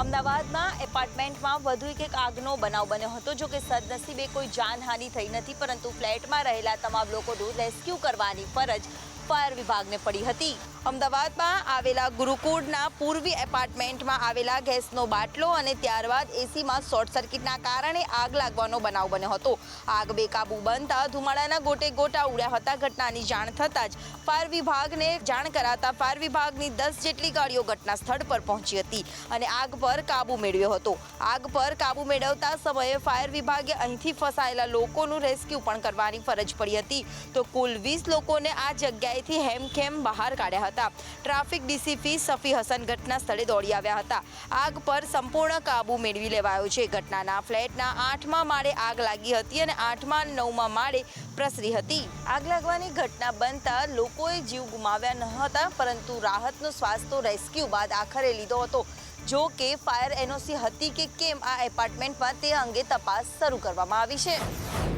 અમદાવાદમાં એપાર્ટમેન્ટમાં વધુ એક આગનો બનાવ બન્યો હતો। જો કે સદનસીબે કોઈ જાનહાનિ થઈ નથી, પરંતુ ફ્લેટમાં રહેલા તમામ લોકોનું રેસ્ક્યુ કરવાની ફરજ ફાયર વિભાગને પડી હતી। અમદાવાદમાં આવેલા ગુરુકુળના પૂર્વી એપાર્ટમેન્ટમાં આવેલા ગેસનો બાટલો અને ત્યારબાદ એસીમાં શોર્ટ સર્કિટના કારણે આગ લાગવાનો બનાવ બન્યો હતો। આગ બેકાબૂ બનતા ધુમાડાના ગોટે ગોટા ઉડ્યા હતા। ઘટનાની જાણ થતાં જ ફાયર વિભાગને જાણ કરાતા ફાયર વિભાગની 10 જેટલી ગાડીઓ ઘટના સ્થળ પર પહોંચી હતી અને આગ પર કાબૂ મેળવ્યો હતો। આગ પર કાબૂ મેળવતા સમયે ફાયર વિભાગે અહીંથી ફસાયેલા લોકોનું રેસ્ક્યુ પણ કરવાની ફરજ પડી હતી। તો કુલ 20 લોકોને આ જગ્યાએથી હેમખેમ બહાર કાઢ્યા હતા। ટ્રાફિક ડીસીપી સફી હસન ઘટના સ્થળે દોડી આવ્યા હતા। આગ પર સંપૂર્ણ કાબૂ મેળવી લેવાયો છે। ઘટનાના ફ્લેટના 8મા માળે આગ લાગી હતી અને 8મા અને 9મા માળે પ્રસરી હતી। આગ લાગવાની ઘટના બનતા લોકોએ જીવ ગુમાવ્યા ન હતા, પરંતુ રાહતનો શ્વાસ તો રેસ્ક્યુ બાદ આખરે લીધો હતો। જો કે ફાયર એનઓસી હતી કે કેમ આ એપાર્ટમેન્ટમાં તે અંગે તપાસ શરૂ કરવામાં આવી છે।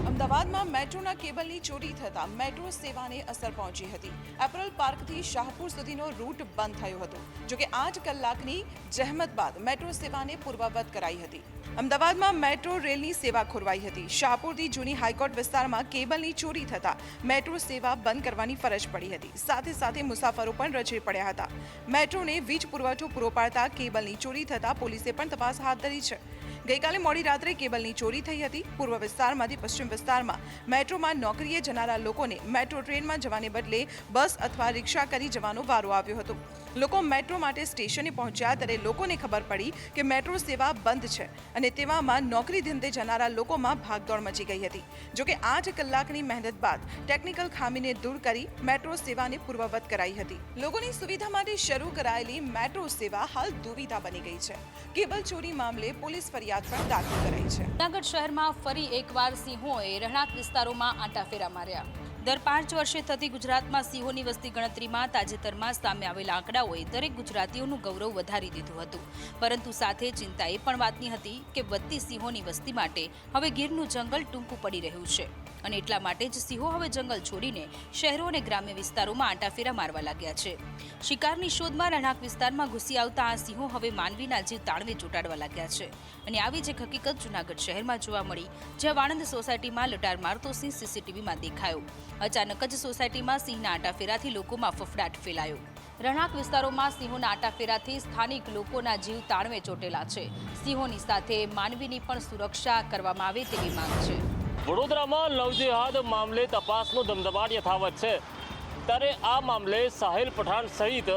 અમદાવાદમાં મેટ્રોના કેબલની ચોરી થતાં મેટ્રો સેવાને અસર પહોંચી હતી। એપરલ પાર્કથી શાહપુર સુધીનો રૂટ બંધ થયો હતો। જોકે 8 કલાકની જહેમત બાદ મેટ્રો સેવાને પૂર્વવત કરાઈ હતી। અમદાવાદમાં મેટ્રો રેલની સેવા ખોરવાઈ હતી। શાહપુરથી જૂની હાઈકોર્ટ વિસ્તારમાં કેબલની ચોરી થતાં મેટ્રો સેવા બંધ કરવાની ફરજ પડી હતી। સાથે સાથે મુસાફરો પણ રજે પડ્યા હતા। મેટ્રોને વીજ પુરવઠો પૂરો પાડતા કેબલની ચોરી થતાં પોલીસે પણ તપાસ હાથ ધરી છે। ગઈકાલે મોડી રાત્રે કેબલની ચોરી થઈ હતી। પૂર્વ વિસ્તારમાંથી પશ્ચિમ વિસ્તારમાં મેટ્રોમાં નોકરીએ જનારા લોકોને મેટ્રો ટ્રેનમાં જવાને બદલે બસ અથવા રિક્ષા કરી જવાનો વારો આવ્યો હતો। લોકો મેટ્રો માટે સ્ટેશને પહોંચ્યા ત્યારે લોકોને ખબર પડી કે મેટ્રો સેવા બંધ છે અને તેવામાં નોકરી ધંધે જનારા લોકોમાં ભાગદોડ મચી ગઈ હતી। જોકે 8 કલાકની મહેનત બાદ ટેકનિકલ ખામીને દૂર કરી મેટ્રો સેવાને પૂર્વવત કરાઈ હતી। લોકોની સુવિધા માટે શરૂ કરાયેલી મેટ્રો સેવા હાલ દુવિધા બની ગઈ છે। કેબલ ચોરી મામલે પોલીસ ફરિયાદ પણ દાખલ કરાઈ છે। જૂનાગઢ શહેરમાં ફરી એકવાર સિંહોએ રહેણાંક વિસ્તારોમાં આંટાફેરા માર્યા। દર 5 વર્ષે થતી ગુજરાતમાં સિંહોની વસ્તી ગણતરીમાં તાજેતરમાં સામે આવેલા આંકડાઓએ દરેક ગુજરાતીઓનું ગૌરવ વધારી દીધું હતું, પરંતુ સાથે ચિંતા એ પણ વાતની હતી કે વધતી સિંહોની વસ્તી માટે હવે ગીરનું જંગલ ટૂંકું પડી રહ્યું છે અને એટલા માટે જ સિંહો હવે જંગલ છોડીને શહેરો અને ગ્રામ્ય વિસ્તારોમાં આંટાફેરા મારવા લાગ્યા છે। શિકારની શોધમાં રહેણાંક વિસ્તારમાં ઘૂસી આવતા આ સિંહો હવે માનવીના જીવ તાળવે ચોંટાડવા લાગ્યા છે અને આવી જ એક હકીકત જૂનાગઢ શહેરમાં જોવા મળી, જ્યાં વાણંદ સોસાયટીમાં લટાર મારતો સિંહ સીસીટીવીમાં દેખાયો। અચાનક જ સોસાયટીમાં સિંહના આંટાફેરાથી લોકોમાં ફફડાટ ફેલાયો। રહેણાંક વિસ્તારોમાં સિંહોના આંટાફેરાથી સ્થાનિક લોકોના જીવ તાળવે ચોંટેલા છે। સિંહોની સાથે માનવીની પણ સુરક્ષા કરવામાં આવે તેવી માંગ છે। વડોદરામાં લવજેહાદ મામલે તપાસનો ધમધમાટ યથાવત છે, ત્યારે આ મામલે સાહિલ પઠાણ સહિત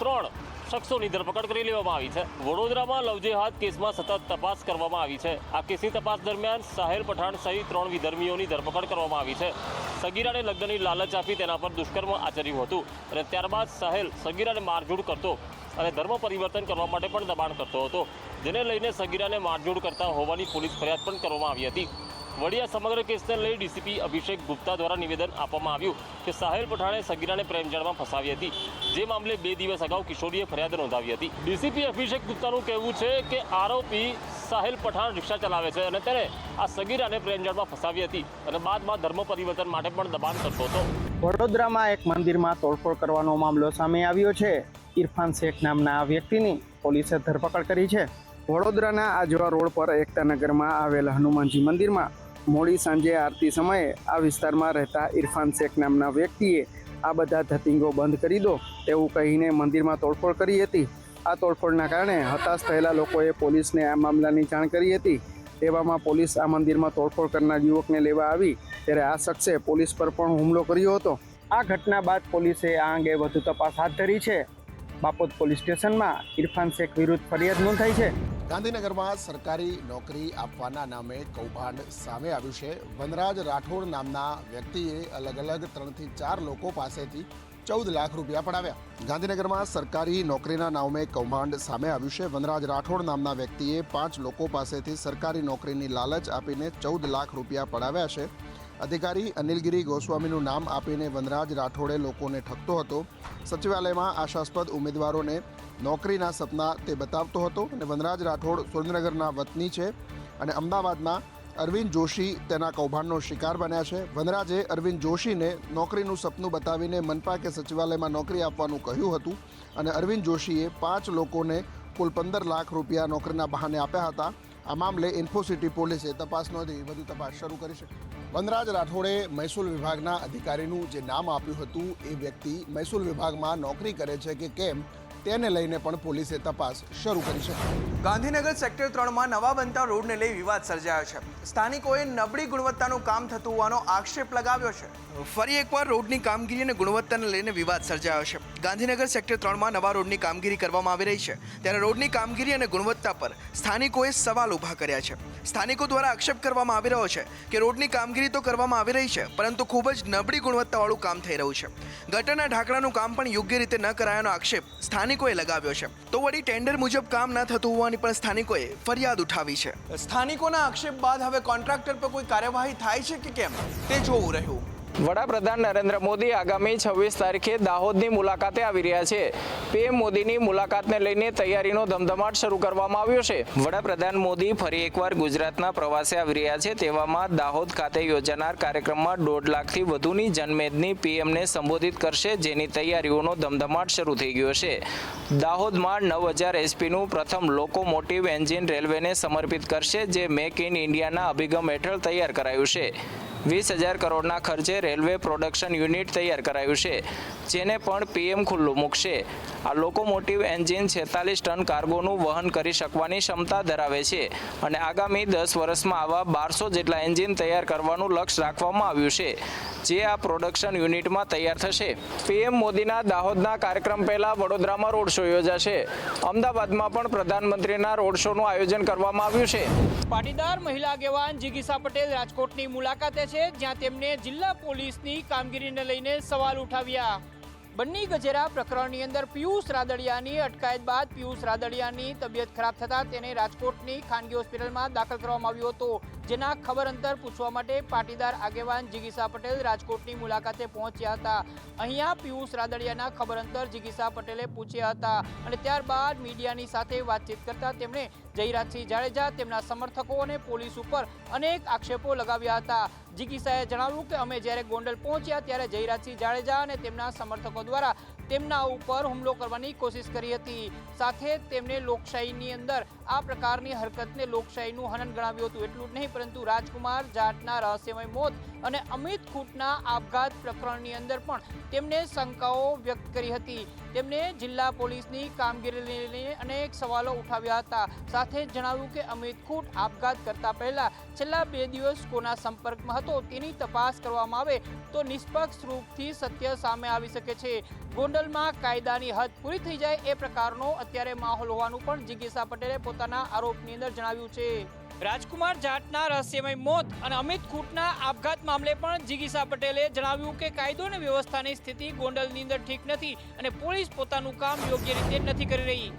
3 શખ્સોની ધરપકડ કરી લેવામાં આવી છે। વડોદરામાં લવજેહાદ કેસમાં સતત તપાસ કરવામાં આવી છે। આ કેસની તપાસ દરમિયાન સાહિલ પઠાણ સહિત 3 વિધર્મીઓની ધરપકડ કરવામાં આવી છે। સગીરાને લગ્નની લાલચ આપી તેના પર દુષ્કર્મ આચર્યું હતું અને ત્યારબાદ સાહિલ સગીરાને મારઝૂડ કરતો અને ધર્મ પરિવર્તન કરવા માટે પણ દબાણ કરતો હતો, જેને લઈને સગીરાને મારઝૂડ કરતા હોવાની પોલીસ ફરિયાદ પણ કરવામાં આવી હતી। વળી આ સમગ્ર કેસને લઈ ડીસીપી અભિષેક ગુપ્તા દ્વારા નિવેદન આપવામાં આવ્યું કે સાહિલ પઠાણે સગીરાને પ્રેમજાળમાં ફસાવી હતી, જે મામલે 2 દિવસ અગાઉ કિશોરીએ ફરિયાદ નોંધાવી હતી। ડીસીપી અભિષેક ગુપ્તાનું કહેવું છે કે આરોપી સાહિલ પઠાણ રિક્ષા ચલાવે છે અને તેણે આ સગીરાને પ્રેમજાળમાં ફસાવી હતી અને બાદમાં ધર્મ પરિવર્તન માટે પણ દબાણ કરતો હતો। વડોદરામાં એક મંદિરમાં તોડફોડ કરવાનો મામલો સામે આવ્યો છે। ઇરફાન શેખ નામના આ વ્યક્તિની પોલીસે ધરપકડ કરી છે। વડોદરાના આજવા રોડ પર એકતાનગરમાં આવેલ હનુમાનજી મંદિરમાં મોડી સાંજે આરતી સમયે આ વિસ્તારમાં રહેતા ઇરફાન શેખ નામના વ્યક્તિએ આ બધા ધતિંગો બંધ કરી દો તેવું કહીને મંદિરમાં તોડફોડ કરી હતી। આ તોડફોડના કારણે હતાશ થયેલા લોકોએ પોલીસને આ મામલાની જાણ કરી હતી। તેવામાં પોલીસ આ મંદિરમાં તોડફોડ કરનાર યુવકને લેવા આવી ત્યારે આ શખ્સે પોલીસ પર પણ હુમલો કર્યો હતો। આ ઘટના બાદ પોલીસે આ અંગે વધુ તપાસ હાથ ધરી છે। બાપોદ પોલીસ સ્ટેશનમાં ઇરફાન શેખ વિરુદ્ધ ફરિયાદ નોંધાઈ છે। ગાંધીનગરમાં સરકારી નોકરી આપવાના નામે કૌભાંડ સામે આવ્યું છે। વનરાજ રાઠોડ નામના વ્યક્તિએ અલગ 3 થી 4 લોકો પાસેથી 14 લાખ રૂપિયા પડાવ્યા। ગાંધીનગરમાં સરકારી નોકરીના નામે કૌભાંડ સામે આવ્યું છે। વનરાજ રાઠોડ નામના વ્યક્તિએ 5 લોકો પાસેથી સરકારી નોકરીની લાલચ આપીને 14 લાખ રૂપિયા પડાવ્યા છે। અધિકારી અનિલગિરી ગોસ્વામીનું નામ આપીને વનરાજ રાઠોડે લોકોને ઠગતો હતો। સચિવાલયમાં આશાસ્પદ ઉમેદવારોને નોકરીના સપના તે બતાવતો હતો અને વનરાજ રાઠોડ સુરેન્દ્રનગરના વતની છે અને અમદાવાદમાં અરવિંદ જોશી તેના કૌભાંડનો શિકાર બન્યા છે। વનરાજે અરવિંદ જોશીને નોકરીનું સપનું બતાવીને મનપા કે સચિવાલયમાં નોકરી આપવાનું કહ્યું હતું અને અરવિંદ જોશીએ 5 લોકોને કુલ 15 લાખ રૂપિયા નોકરીના બહાને આપ્યા હતા. આ મામલે ઇન્ફોસિટી પોલીસે તપાસ નોંધી વધુ તપાસ શરૂ કરી છે. વનરાજ રાઠોડે મહેસૂલ વિભાગના અધિકારીનું જે નામ આપ્યું હતું એ વ્યક્તિ મહેસૂલ વિભાગમાં નોકરી કરે છે કે કેમ તેને લઈને પણ પોલીસે તપાસ શરૂ કરી છે. ગાંધીનગર સેક્ટર 3માં નવા બનતા રોડને લઈ વિવાદ સર્જાયો છે. સ્થાનિકોએ નબળી ગુણવત્તાનું કામ થતું હોવાનો આક્ષેપ લગાવ્યો છે. ફરી એકવાર રોડની કામગીરી અને ગુણવત્તાને લઈને વિવાદ સર્જાયો છે. ગાંધીનગર સેક્ટર 3માં નવા રોડની કામગીરી કરવામાં આવી રહી છે ત્યારે રોડની કામગીરી અને ગુણવત્તા પર સ્થાનિકોએ સવાલ ઊભા કર્યા છે. સ્થાનિકો દ્વારા આક્ષેપ કરવામાં આવી રહ્યો છે કે રોડની કામગીરી તો કરવામાં આવી રહી છે પરંતુ ખૂબ જ નબળી ગુણવત્તાવાળું કામ થઈ રહ્યું છે. ગટરના ઢાંકણાનું કામ પણ યોગ્ય રીતે ન કરાયાનો આક્ષેપ સ્થાનિકોએ લગાવ્યો છે. તો વળી ટેન્ડર મુજબ કામ ન થતું હોવાની પણ સ્થાનિકોએ ફરિયાદ ઉઠાવી છે. સ્થાનિકોના આક્ષેપ બાદ હવે કોન્ટ્રાક્ટર પર કોઈ કાર્યવાહી થાય છે કે કેમ તે જોવું રહ્યું. વડાપ્રધાન નરેન્દ્ર મોદી આગામી 26 તારીખે દાહોદની મુલાકાતે આવી રહ્યા છે. પીએમ મોદીની મુલાકાતને લઈને તૈયારીનો ધમધમાટ શરૂ કરવામાં આવ્યો છે. વડાપ્રધાન મોદી ફરી એકવાર ગુજરાતના પ્રવાસે આવી રહ્યા છે. તેવામાં દાહોદ ખાતે યોજાનાર કાર્યક્રમમાં 1.5 લાખથી વધુની જનમેદની પીએમને સંબોધિત કરશે, જેની તૈયારીઓનો ધમધમાટ શરૂ થઈ ગયો છે. દાહોદમાં 9000 એચપીનું પ્રથમ લોકોમોટિવ એન્જિન રેલવેને સમર્પિત કરશે, જે મેક ઇન ઇન્ડિયાના અભિગમ હેઠળ તૈયાર કરાયું છે. 20,000 કરોડના ખર્ચે રેલવે પ્રોડક્શન યુનિટ તૈયાર કરાયું છે, જેને પણ પીએમ ખુલ્લું મૂકશે. આ લોકોમોટિવ એન્જિન 46 ટન કાર્ગોનું વહન કરી શકવાની ક્ષમતા ધરાવે છે અને આગામી 10 વર્ષમાં આવા 1200 જેટલા એન્જિન તૈયાર કરવાનું લક્ષ્ય રાખવામાં આવ્યું છે, જે આ પ્રોડક્શન યુનિટમાં તૈયાર થશે. પીએમ મોદીના દાહોદના કાર્યક્રમ પહેલા વડોદરામાં રોડ શો યોજાશે. અમદાવાદમાં પણ પ્રધાનમંત્રીના રોડ શોનું આયોજન કરવામાં આવ્યું છે. પાટીદાર મહિલા આગેવાન જિગીસા પટેલ રાજકોટની મુલાકાતે છે, જ્યાં તેમને જિલ્લા પોલીસની કામગીરીને લઈને સવાલ ઉઠાવ્યા. બન્ની ગજેરા પ્રકરણની અંદર પિયુષ રાદડિયાની અટકાયત બાદ પિયુષ રાદડિયાની તબિયત ખરાબ થતાં તેને રાજકોટની ખાનગી હોસ્પિટલમાં દાખલ કરવામાં આવ્યો હતો, જેના ખબર અંતર પૂછવા માટે પાટીદાર આગેવાન જિગીસા પટેલ રાજકોટની મુલાકાતે પહોંચ્યા હતા. અહીંયા પિયુષ રાદડિયાના ખબર અંતર જિગીસા પટેલે પૂછ્યા હતા અને ત્યારબાદ મીડિયાની સાથે વાતચીત કરતા તેમણે જયરાજસિંહ જાડેજા, તેમના સમર્થકો અને પોલીસ ઉપર અનેક આક્ષેપો લગાવ્યા હતા. જિગીસાએ જણાવ્યું કે અમે જ્યારે ગોંડલ પહોંચ્યા ત્યારે જયરાજસિંહ જાડેજા અને તેમના સમર્થકો દ્વારા તેમના ઉપર હુમલો કરવાની કોશિશ કરી હતી. સાથે તેમને લોકશાહીની અંદર આ પ્રકારની હરકતને લોકશાહીનું હનન ગણાવ્યું હતું. એટલું જ નહીં પરંતુ રાજકુમાર જાટના રહસ્યમય મોત અને અમિત ખૂંટના આપઘાત પ્રકરણની અંદર પણ તેમને શંકાઓ વ્યક્ત કરી હતી. તેમને જિલ્લા પોલીસની કામગીરીને લઈને અનેક સવાલો ઉઠાવ્યા હતા. સાથે જણાવ્યું કે અમિત ખૂંટ આપઘાત કરતા પહેલા છેલ્લા 2 દિવસ કોના સંપર્કમાં હતો તેની તપાસ કરવામાં આવે તો નિષ્પક્ષ રૂપથી સત્ય સામે આવી શકે છે. ગોંડલમાં કાયદાની હદ પૂરી થઈ જાય એ પ્રકારનો અત્યારે માહોલ હોવાનું પણ જિગીસા પટેલે પોતાના આરોપની અંદર જણાવ્યું છે. રાજકુમાર જાટના રહસ્યમય મોત અને અમિત ખૂંટના આપઘાત મામલે પણ જિગીસા પટેલે જણાવ્યું કે કાયદો અને વ્યવસ્થાની સ્થિતિ ગોંડલની અંદર ઠીક નથી અને પોલીસ પોતાનું કામ યોગ્ય રીતે નથી કરી રહી.